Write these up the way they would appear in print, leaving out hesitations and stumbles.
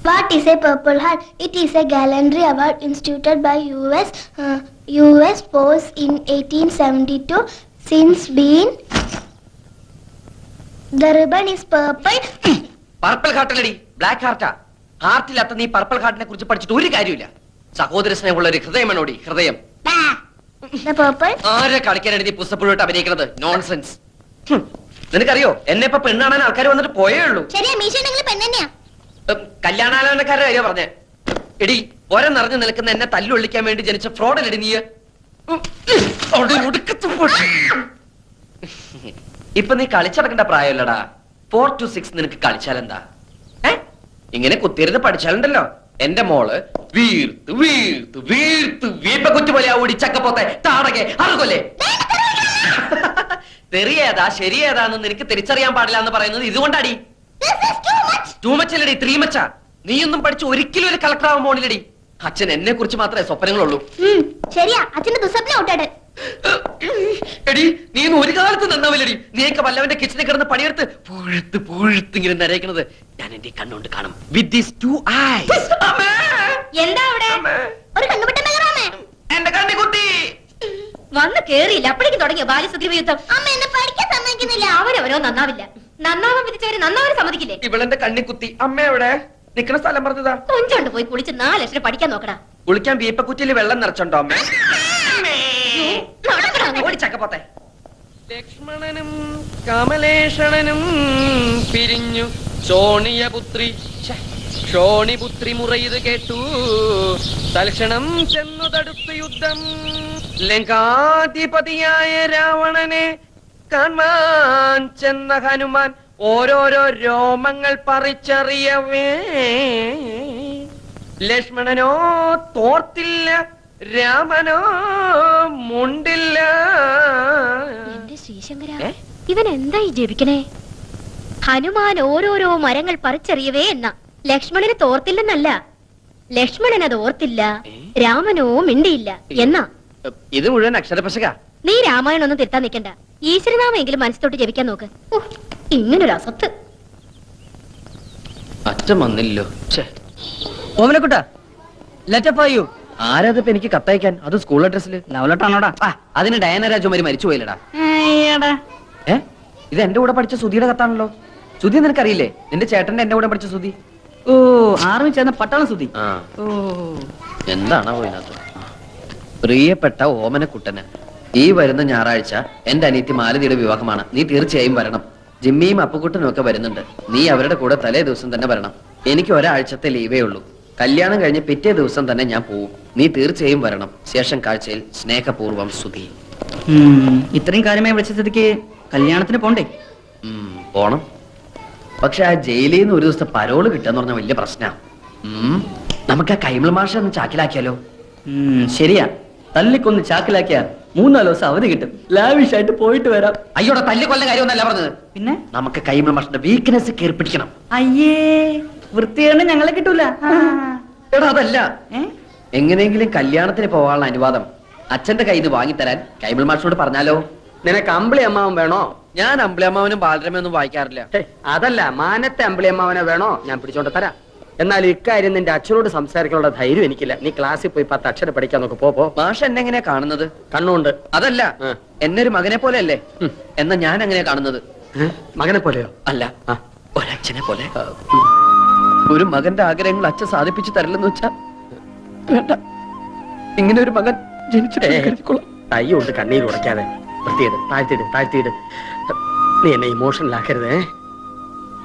What is a Purple Heart? It is a gallantry award instituted by US Force in 1872. Since been, the ribbon is purple. Purple ഹാർട്ടല്ലടി, black ഹാർട്ടാ. ഹാർട്ടില്ലാത്ത നീ purple ഹാർട്ടിനെ കുറിച്ച് പഠിച്ചിട്ട് ഒരു കാര്യമില്ല. സഹോദര സ്നേഹമുള്ള ഒരു ഹൃദയമാണോടി ഹൃദയം. The purple? ആരെ കളിക്കാനാണ് നീ പുസ്തകപ്പുഴോട്ട് അഭിനയിക്കുന്നത്? നോൺസെൻസ്. നിനക്കറിയോ എന്നെ ഇപ്പൊ പെണ്ണാണാൻ ആൾക്കാർ വന്നിട്ട് പോയേ ഉള്ളൂ. ശരിയാ, മീശ നിങ്ങൾ പെണ്ണെന്നെയാ. കല്യാണാലോചനക്കാരുടെ കാര്യം പറഞ്ഞേ. എടി ഒരം നിറഞ്ഞു നിൽക്കുന്ന എന്നെ തല്ലൊള്ളിക്കാൻ വേണ്ടി ജനിച്ച ഫ്രോഡല്ലടി നീ. ഇപ്പൊ നീ കളിച്ചടക്കേണ്ട പ്രായമല്ലടാ. 4 to 6 നിനക്ക് കളിച്ചാലെന്താ? ഇങ്ങനെ കുത്തിയിരുന്ന് പഠിച്ചാലുണ്ടല്ലോ എന്റെ മോള് വീർത്ത് വീർത്ത് വീർത്ത് വീപ്പക്കുറ്റി പോലെ ഓടി ചക്കപ്പോത്തെ താടകെ അറുകൊല്ലേ. തെറിയേതാ ശരിയേതാന്ന് നിനക്ക് തിരിച്ചറിയാൻ പാടില്ല എന്ന് പറയുന്നത് ഇതുകൊണ്ടാടി. ടൂ മച്ചല്ലടി, 3 മച്ചാ. നീയൊന്നും പഠിച്ച് ഒരിക്കലും ഒരു കളക്ടർ ആവാൻ പോണില്ലടി. അച്ഛൻ എന്നെ കുറിച്ച് മാത്രമേ സ്വപ്നങ്ങളുള്ളൂ. ശരിയാ, അച്ഛന്റെ ദുസ്വപ്നം ഔട്ടാട്. എടി നീ ഒരു കാലത്ത് നന്നാവില്ലടി. നീയൊക്കെ വല്ലവന്റെ കിച്ചണിൽ കിടന്ന് പണിയെടുത്ത് പുഴുത്ത് പുഴുത്ത് ഇങ്ങനെ നരയിക്കുന്നത് ഞാൻ എന്റെ കണ്ണുകൊണ്ട് കാണും. With these 2 eyes. എന്താ അവിടെ ഒരു കണ്ണുപെട്ടെന്ന് എന്റെ കണ്ണി കുത്തി വന്ന് കേറിയില്ല, അപ്പോഴേക്കും തുടങ്ങിയ ബാല്യസുഗ്രീവ യുദ്ധം. അമ്മ എന്നെ പഠിക്കാൻ സമ്മതിക്കുന്നില്ല. അവരവരോ നന്നാവില്ല. നന്നാവാൻ വിധിച്ചവര് നന്നാവാൻ സമ്മതിക്കില്ലേ? ഇവളെന്റെ കണ്ണി കുത്തി. അമ്മ എവിടെ? നിക്കണ സ്ഥലം പറഞ്ഞതാ. കൊഞ്ചോണ്ട് പോയി കുളിച്ച് 4 ലക്ഷം പഠിക്കാൻ നോക്കടാ. കുളിക്കാൻ വീപ്പക്കുറ്റിയിൽ വെള്ളം നിറച്ചോണ്ടോ അമ്മ? ഓടിച്ചക്കപ്പോത്തെ. ലക്ഷ്മണനും കമലേഷണനും പിരിഞ്ഞു ശോണിയപുത്രി ശോണിപുത്രി മുറയത് കേട്ടു. തൽക്ഷണം ചെന്നു തടുത്തു യുദ്ധം. ലങ്കാധിപതിയായ രാവണനെ കാണാൻ ചെന്ന ഹനുമാൻ ഓരോരോ രോമങ്ങൾ പറിച്ചറിയവേ ലക്ഷ്മണനോ തോർത്തില്ല, രാമനോ മുണ്ടില്ല. എന്റെ ശ്രീശങ്കര, ഇവൻ എന്തായി ജപിക്കണേ? ഹനുമാൻ ഓരോരോ മരങ്ങൾ പറിച്ചെറിയവേ എന്ന. ലക്ഷ്മണന് തോർത്തില്ലെന്നല്ല, ലക്ഷ്മണൻ അത് ഓർത്തില്ല, രാമനോ മിണ്ടിയില്ല എന്നാ. ഇത് മുഴുവൻ അക്ഷരപശക. നീ രാമായണം ഒന്നും തിരുത്താൻ നിൽക്കണ്ട. ഈശ്വരനാമെങ്കിലും മനസ്സിലോട്ട് ജപിക്കാൻ നോക്ക്. ഇങ്ങനൊരു അസത്ത്. അച്ഛൻ വന്നില്ലോ. ഓമനക്കുട്ട, ലെറ്റപ്പ് ആയോ? ആരാതിപ്പോ എനിക്ക് കത്തയക്കാൻ? അത് സ്കൂൾ അഡ്രസ്സില്. ലവലട്ടാണോടാ? അതിന് ഡയന രാജകുമാരി മരിച്ചു പോയില്ലടാ. ഇത് എന്റെ കൂടെ പഠിച്ച സുധിയുടെ കത്താണല്ലോ. സുധി നിനക്കറിയില്ലേ? നിന്റെ ചേട്ടന്റെ എന്റെ കൂടെ പഠിച്ച സുധി. ഓ, ആർമി ചേർന്ന പട്ടാളം സുധി. ഓ, എന്താണോ ഇതിനകത്ത്? പ്രിയപ്പെട്ട ഓമനക്കുട്ടന്, ഈ വരുന്ന ഞായറാഴ്ച എന്റെ അനിയത്തി മാലതിയുടെ വിവാഹമാണ്. നീ തീർച്ചയായും വരണം. ജിമ്മിയും അപ്പുക്കുട്ടനും ഒക്കെ വരുന്നുണ്ട്. നീ അവരുടെ കൂടെ തലേ ദിവസം തന്നെ വരണം. എനിക്ക് ഒരാഴ്ചത്തെ ലീവേ ഉള്ളൂ. കല്യാണം കഴിഞ്ഞ് പിറ്റേ ദിവസം തന്നെ ഞാൻ പോവും. നീ തീർച്ചയായും വരണം. ശേഷം കാഴ്ചയിൽ സ്നേഹപൂർവം സുധി. ഇത്രയും കാര്യമായി വിളിച്ച സ്ഥിതിക്ക് കല്യാണത്തിന് പോണ്ടേ? പോണം. പക്ഷെ ആ ജയിലിൽ നിന്ന് ഒരു ദിവസത്തെ പരോള് കിട്ടാന്ന് പറഞ്ഞ വലിയ പ്രശ്നാ. നമുക്ക് ആ കൈമൾ മാഷ ഒന്ന് ചാക്കിലാക്കിയാലോ? ശരിയാ, തല്ലിക്കൊന്ന് ചാക്കിലാക്കിയാ 3-4 ദിവസം അവധി കിട്ടും. ലാവിഷായിട്ട് പോയിട്ട് വരാം. അയ്യോടെ തല്ലിക്കൊല്ല കാര്യമൊന്നല്ല പറഞ്ഞത്. പിന്നെ നമുക്ക് കൈമൾ മാഷിന്റെ വീക്ക്നെസ് കയറി പിടിക്കണം. അയ്യേ, വൃത്തിയാണ് ഞങ്ങളെ കിട്ടൂല. എടാ അതല്ല, എങ്ങനെയെങ്കിലും കല്യാണത്തിന് പോകാനുള്ള അനുവാദം അച്ഛന്റെ കയ്യിൽ നിന്ന് വാങ്ങിത്തരാൻ കൈമൾ മാഷിനോട് പറഞ്ഞാലോ? നിനക്ക് അമ്പിളി അമ്മാവൻ വേണോ? ഞാൻ അമ്പിളി അമ്മാവനും ബാലരമയൊന്നും വായിക്കാറില്ല. അതല്ല, മാനത്തെ അമ്പിളി അമ്മാവനെ വേണോ? ഞാൻ പിടിച്ചോണ്ട് തരാം. എന്നാൽ ഇക്കാര്യം നിന്റെ അച്ഛനോട് സംസാരിക്കാനുള്ള ധൈര്യം എനിക്കില്ല. നീ ക്ലാസ്സിൽ പോയി 10 അക്ഷരം പഠിക്കാൻ നോക്ക്. പോ. മാഷ് എന്നെ എങ്ങനെയാ കാണുന്നത്? കണ്ണുണ്ട്. അതല്ല, എന്നെ ഒരു മകനെ പോലെ അല്ലേ? എന്നാ ഞാൻ എങ്ങനെയാ കാണുന്നത്? മകനെ പോലെയോ? അല്ല, ഒരച്ഛനെ പോലെ. ഒരു മകന്റെ ആഗ്രഹങ്ങൾ അച്ഛൻ സാധിപ്പിച്ചു തരില്ലെന്ന് വെച്ചാ വേണ്ട. ഇങ്ങനെ ഒരു മകൻ ജനിച്ചിട്ട് തൈ കൊണ്ട് കണ്ണീര് ഉടയ്ക്കാതെ വൃത്തിയിട്. താഴ്ത്തിയിട്. നീ എന്നെ ഇമോഷണൽ ആക്കരുതേ.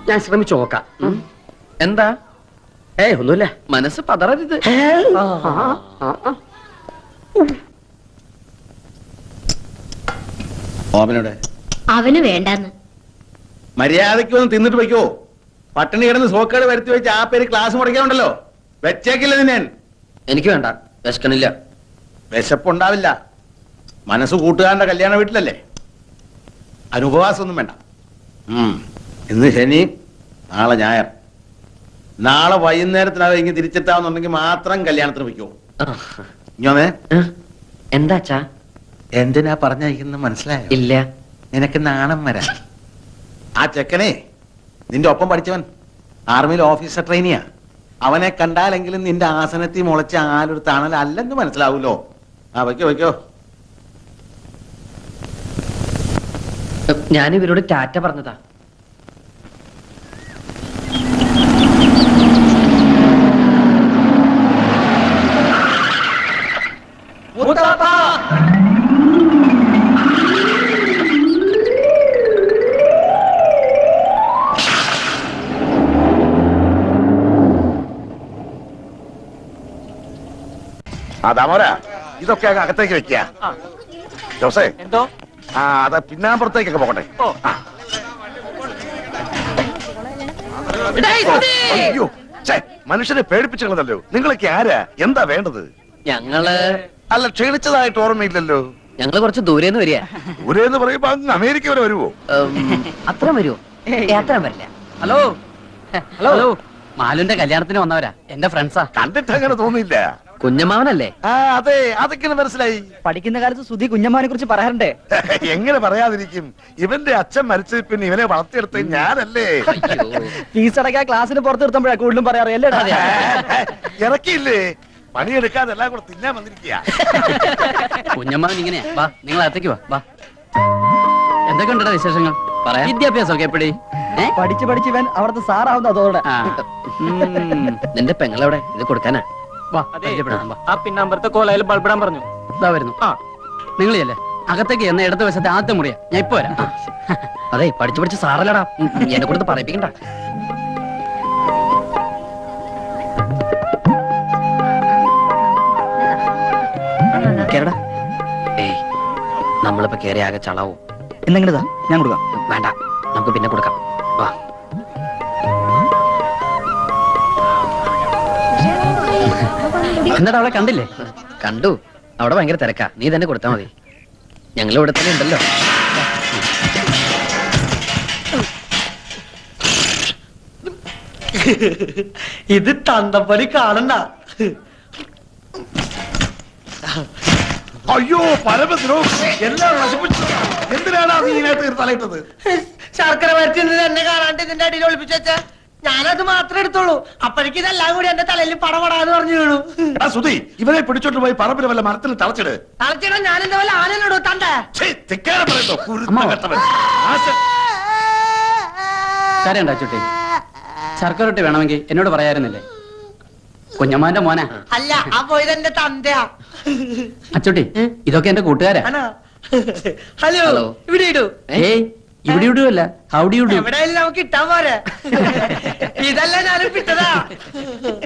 ഞാൻ ശ്രമിച്ചു നോക്കാം. എന്താ? ഒന്നുമില്ല. മനസ്സ് പതറരുത്. അവന് വേണ്ടെന്ന്. മര്യാദയ്ക്ക് വന്ന് തിന്നിട്ട് വയ്ക്കോ. പട്ടിണി കിടന്ന് സോക്കേട് വരുത്തി വെച്ച് ആ പേര് ക്ലാസ് മുടക്കാനുണ്ടല്ലോ. വെച്ചേക്കില്ല നിന്നെ. എനിക്ക് വേണ്ട, വിശക്കണില്ല. വിശപ്പുണ്ടാവില്ല. മനസ്സ് കൂട്ടുകാരന്റെ കല്യാണ വീട്ടിലല്ലേ, അനുപവാസമൊന്നും വേണ്ട. ഇന്ന് ശനി, നാളെ ഞായർ. നാളെ വൈകുന്നേരത്തിനകം ഇങ്ങനെ തിരിച്ചെത്താവുന്നുണ്ടെങ്കിൽ മാത്രം കല്യാണത്തിന് വയ്ക്കോ. ഇങ്ങനെ എന്താ അച്ഛാ? എന്തിനാ പറഞ്ഞയക്കുന്നത് മനസ്സിലായോ? ഇല്ല. നിനക്ക് നാണം വരാൻ. ആ ചെക്കനെ നിന്റെ ഒപ്പം പഠിച്ചവൻ ആർമിയിൽ ഓഫീസർ ട്രെയിനിയാ. അവനെ കണ്ടാലെങ്കിലും നിന്റെ ആസനത്തിൽ മുളച്ച ആലൊരു തണൽ അല്ലെന്ന് മനസ്സിലാവൂലോ. ആ വയ്ക്കോ വയ്ക്കോ. ഞാനിവരോട് ടാറ്റ പറഞ്ഞതാ. ദാമോദര, ഇതൊക്കെ അങ്ങ് അകത്തേക്ക് വെക്കുക. ജോസേ, എന്തോ അത് പിന്നാമ്പുറത്തേക്കൊക്കെ പോകട്ടെ. അയ്യോ, മനുഷ്യനെ പേടിപ്പിച്ചല്ലോ. നിങ്ങളൊക്കെ ആരാ? എന്താ വേണ്ടത്? ഞങ്ങള് അല്ല, ക്ഷണിച്ചതായിട്ട് ഓർമ്മയില്ലല്ലോ. ഞങ്ങള് കുറച്ച് ദൂരേന്ന് വരിക. ദൂരെന്ന് പറയുമ്പോ അങ്ങ് അമേരിക്ക വരെ വരുവോ? അത്ര വരുമോ? അത്ര വരില്ല. ഹലോ ഹലോ മാലുന്റെ കല്യാണത്തിന് വന്നവരാ, എന്റെ ഫ്രണ്ട്സാ. കണ്ടിട്ട് അങ്ങനെ തോന്നിയില്ല. കുഞ്ഞമ്മാവനല്ലേ? അതെ, അതൊക്കെ മനസ്സിലായി. പഠിക്കുന്ന കാലത്ത് സുധി കുഞ്ഞമ്മാനെ കുറിച്ച് പറയാറുണ്ടേ. എങ്ങനെ പറയാതിരിക്കും? ഇവന്റെ അച്ഛൻ മരിച്ചത് പിന്നെ ഇവനെ വളർത്തിയെടുത്ത് ഞാനല്ലേ. ഫീസ് അടക്കാൻ ക്ലാസ്സിന് പുറത്ത് നിർത്തുമ്പോഴാ കൂടുതലും പറയാറ് അല്ലേ? ഇറക്കിയില്ലേ? പണിയെടുക്കാതെ എല്ലാം കൂടെ തിന്നാൻ വന്നിരിക്കുക. കുഞ്ഞമ്മാവൻ ഇങ്ങനെയാ. വാ, നിങ്ങൾ അകത്തേക്ക് വാ. വാ, എന്തൊക്കെ ഉണ്ടോ വിശേഷങ്ങൾ? പറയാം. വിദ്യാഭ്യാസം ഒക്കെ എപ്പടി? പഠിച്ച് പഠിച്ച് ഇവൻ അവിടുത്തെ സാറാവുന്ന അതോടെ. നിന്റെ പെങ്ങളെവിടെ? ഇത് കൊടുക്കാനാ? വാ, പരിചയപ്പെടാം. വാ. ആ പിന്നമ്പറത്തെ കോലയിൽ ബൾബിടാൻ പറഞ്ഞു. ഇതാ വരുന്നു. നിങ്ങളിയല്ലേ അകത്തേക്ക് എന്ന ഇടത് വശത്തെ ആദ്യത്തെ മുറിയാ. ഞാൻ ഇപ്പൊ വരാം. അതെ, പഠിച്ചു പഠിച്ച് സാറല്ലടാ. എന്നെ കൊടുത്ത് പറയിപ്പിക്കണ്ട. കേരടാ. ഏയ്, നമ്മളിപ്പോ കേറി ആകെ ചളാവും. എന്തെങ്കിലും ഞാൻ കൊടുക്കാം. വേണ്ട, നമുക്ക് പിന്നെ കൊടുക്കാം. വാ. എന്നിട്ട് അവളെ കണ്ടില്ലേ? കണ്ടു. അവിടെ ഭയങ്കര തിരക്കാ. നീ തന്നെ കൊടുത്താ മതി. ഞങ്ങൾ ഇവിടെ തന്നെ ഉണ്ടല്ലോ. ഇത് തന്തപ്പടി കാണണ്ട. അയ്യോ, പരമദ്രോഹി! എല്ലാം നശിപ്പിച്ചു. എന്തിനാണ് നീ ഇതിനകത്ത് തലയിട്ടത്? ശർക്കര വരട്ടി എന്നെ കാണാണ്ട് ഇതിന്റെ അടിയിൽ ഒളിപ്പിച്ചു വെച്ചാ ഞാനത് മാത്രമേ എടുത്തോളൂ. അപ്പോഴേക്കും ഇതെല്ലാം കൂടി എന്റെ തലയിൽ പടപടാന്ന് പറഞ്ഞു വീണു. സുധി, ഇവനെ പിടിച്ചോണ്ട് പോയി പറമ്പിലെ വല്ല മരത്തിൽ തളച്ചിട്. തളച്ചിടാൻ ഞാൻ എന്റെ പോലെ ആനയിലിടൂ തന്റെ. കരയണ്ട ചുട്ടി. ശർക്കര റൊട്ടി വേണമെങ്കിൽ എന്നോട് പറയായിരുന്നില്ലേ? കുഞ്ഞമ്മാന്റെ മോനാ. അല്ല, ആ പോയത് എന്റെ തന്തയാ. അച്ചുട്ടി, ഇതൊക്കെ എന്റെ കൂട്ടുകാരാ. ആണോ? Hello, hello. ഇവിടെ ഇടൂ. ഏയ്, ഇവിടെ ഇടുവല്ല, ഹൗഡി ഇടൂ. എവിടെയായാലും നമുക്ക് ഇട്ടാൻ പോരെ. ഇതല്ല ഞാനും പിട്ടതാ.